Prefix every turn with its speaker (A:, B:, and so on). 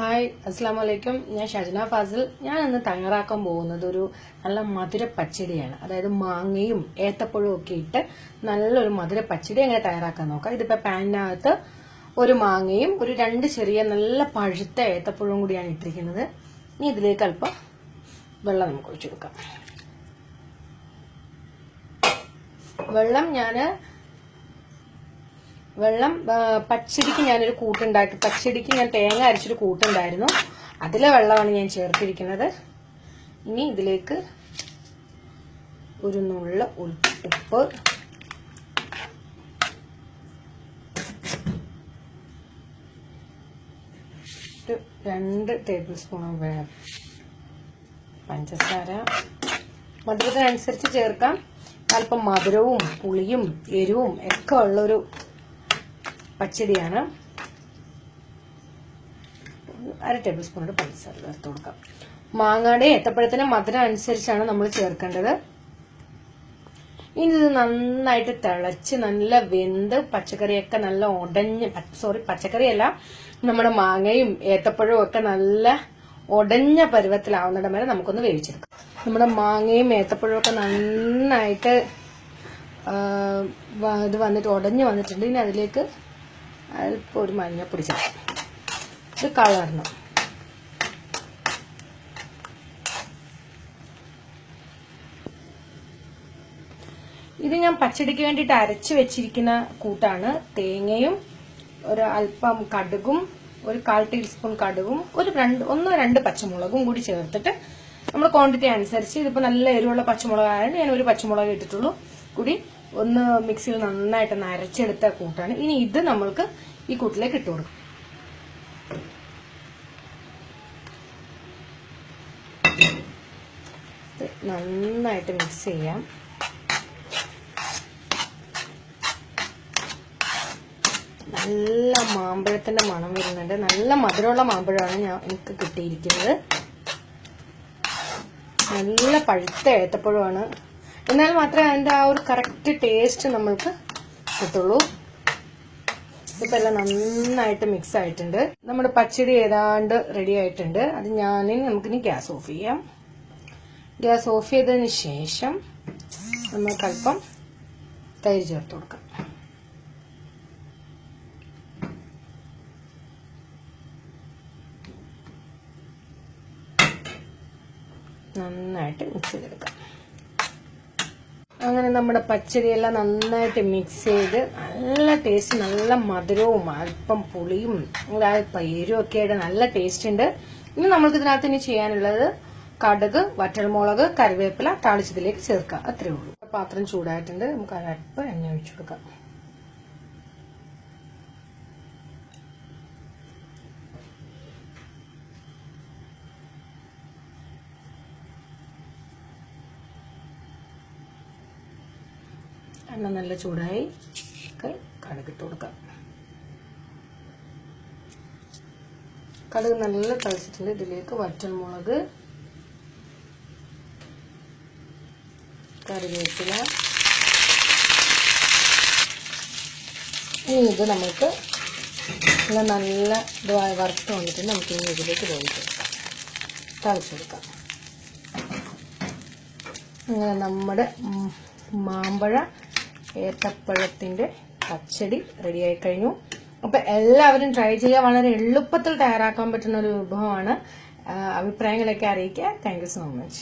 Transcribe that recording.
A: Hi അസ്സലാമലൈക്കും. ഞാൻ ഷജന ഫാസിൽ. ഞാൻ ഇന്ന് തയ്യാറാക്കാൻ പോകുന്നത് ഒരു നല്ല മധുര പച്ചടിയാണ്. അതായത് മാങ്ങയും ഏത്തപ്പഴവും ഒക്കെ ഇട്ട് നല്ലൊരു മധുര പച്ചടി എങ്ങനെ തയ്യാറാക്കാൻ നോക്കാം. ഇതിപ്പോ പാനിനകത്ത് ഒരു മാങ്ങയും ഒരു 2 ചെറിയ നല്ല പഴുത്ത ഏത്തപ്പഴവും കൂടിയാണ് ഇട്ടിരിക്കുന്നത്. ഇനി ഇതിലേക്ക് അല്പം വെള്ളം നമുക്ക് ഒഴിച്ചു കൊടുക്കാം. വെള്ളം പച്ചടിക്ക് ഞാനൊരു കൂട്ടുണ്ടാക്കി. പച്ചടിക്ക് ഞാൻ തേങ്ങ അരച്ചൊരു കൂട്ടുണ്ടായിരുന്നു, അതിലെ വെള്ളമാണ് ഞാൻ ചേർത്തിരിക്കുന്നത്. ഇനി ഇതിലേക്ക് ഒരു നുള്ള ഉപ്പ്, 2 ടേബിൾ സ്പൂൺ പഞ്ചസാര മധുരത്തിനനുസരിച്ച് ചേർക്കാം. അല്പം മധുരവും പുളിയും എരിവും ഒക്കെ ഉള്ളൊരു പച്ചടിയാണ്. 1/2 ടേബിൾ സ്പൂൺ പഞ്ചസാര ചേർത്ത് കൊടുക്കാം. മാങ്ങയുടെ ഏത്തപ്പഴത്തിന് മധുരം അനുസരിച്ചാണ് നമ്മൾ ചേർക്കേണ്ടത്. ഇനി ഇത് നന്നായിട്ട് തിളച്ച് നല്ല വെന്ത് പച്ചക്കറിയൊക്കെ നല്ല പച്ചക്കറിയല്ല, നമ്മുടെ മാങ്ങയും ഏത്തപ്പഴവും ഒക്കെ നല്ല ഉടഞ്ഞ പരുവത്തിലാവുന്നിടം വരെ നമുക്കൊന്ന് വേവിച്ചെടുക്കാം. നമ്മുടെ മാങ്ങയും ഏത്തപ്പഴവും ഒക്കെ നന്നായിട്ട് ഇത് വന്നിട്ട് ഉടഞ്ഞു വന്നിട്ടുണ്ട്. ഇനി അതിലേക്ക് അല്പം ഒരു മഞ്ഞപ്പൊടി ചേർക്കാം. ഇത് കളറണം. ഇത് ഞാൻ പച്ചടിക്ക് വേണ്ടിയിട്ട് അരച്ചു വെച്ചിരിക്കുന്ന കൂട്ടാണ്. തേങ്ങയും ഒരു അല്പം കടുകും, ഒരു 1/4 ടീസ്പൂൺ കടുകും, ഒരു 1-2 പച്ചമുളകും കൂടി ചേർത്തിട്ട് നമ്മൾ ക്വാണ്ടിറ്റി അനുസരിച്ച്, ഇതിപ്പോ നല്ല എരിവുള്ള പച്ചമുളകായാണ് ഞാൻ ഒരു പച്ചമുളക് ഇട്ടിട്ടുള്ളൂ, കൂടി ഒന്ന് മിക്സിയിൽ നന്നായിട്ട് അരച്ചെടുത്ത കൂട്ടാണ്. ഇനി ഇത് നമ്മൾക്ക് ഈ കൂട്ടിലേക്ക് ഇട്ട് കൊടുക്കും. നന്നായിട്ട് മിക്സ് ചെയ്യാം. നല്ല മാമ്പഴത്തിന്റെ മണം വരുന്നുണ്ട്. നല്ല മധുരമുള്ള മാമ്പഴമാണ് എനിക്ക് കിട്ടിയിരിക്കുന്നത്. നല്ല പഴുത്ത ഏത്തപ്പഴമാണ്. എന്നാൽ മാത്രമേ അതിന്റെ ആ ഒരു കറക്റ്റ് ടേസ്റ്റ് നമ്മൾക്ക് കിട്ടുള്ളൂ. ഇപ്പൊ എല്ലാം നന്നായിട്ട് മിക്സ് ആയിട്ടുണ്ട്. നമ്മുടെ പച്ചടി ഏതാണ്ട് റെഡി ആയിട്ടുണ്ട്. അത് നമുക്കിനി ഗ്യാസ് ഓഫ് ചെയ്യാം. ഗ്യാസ് ഓഫ് ചെയ്തതിന് ശേഷം നമുക്ക് അല്പം തൈര് ചേർത്ത് കൊടുക്കാം. നന്നായിട്ട് മിക്സ് ചെയ്തെടുക്കാം. അങ്ങനെ നമ്മുടെ പച്ചടിയെല്ലാം നന്നായിട്ട് മിക്സ് ചെയ്ത് നല്ല ടേസ്റ്റ്, നല്ല മധുരവും അല്പം പുളിയും അല്പം എരിവും ഒക്കെ ആയിട്ട് നല്ല ടേസ്റ്റ് ഉണ്ട്. ഇനി നമ്മൾക്ക് ഇതിനകത്ത് ഇനി ചെയ്യാനുള്ളത് കടുക്, വറ്റൽമുളക്, കറിവേപ്പില താളിച്ചതിലേക്ക് ചേർക്കാം. അത്രേ ഉള്ളൂ. പാത്രം ചൂടായിട്ടുണ്ട്. നമുക്ക് അല്പം എണ്ണ ഒഴിച്ചു കൊടുക്കാം. എണ്ണ നല്ല ചൂടായി കടുകിട്ട് കൊടുക്കാം. കടുക് നല്ല തിളച്ചിട്ടുണ്ട്. ഇതിലേക്ക് വറ്റൽമുളക്, കറിവേപ്പില, ഇനി ഇത് നമുക്ക് നല്ല ഇതുമായി വറുത്ത് വന്നിട്ട് നമുക്ക് ഇനി ഇതിലേക്ക് തിളച്ചെടുക്കാം. അങ്ങനെ നമ്മുടെ മാമ്പഴ ഏത്തപ്പഴത്തിന്റെ പച്ചടി റെഡിയായി കഴിഞ്ഞു. അപ്പൊ എല്ലാവരും ട്രൈ ചെയ്യുക. വളരെ എളുപ്പത്തിൽ തയ്യാറാക്കാൻ പറ്റുന്ന ഒരു വിഭവമാണ്. അഭിപ്രായങ്ങളൊക്കെ അറിയിക്കുക. Thank you so much.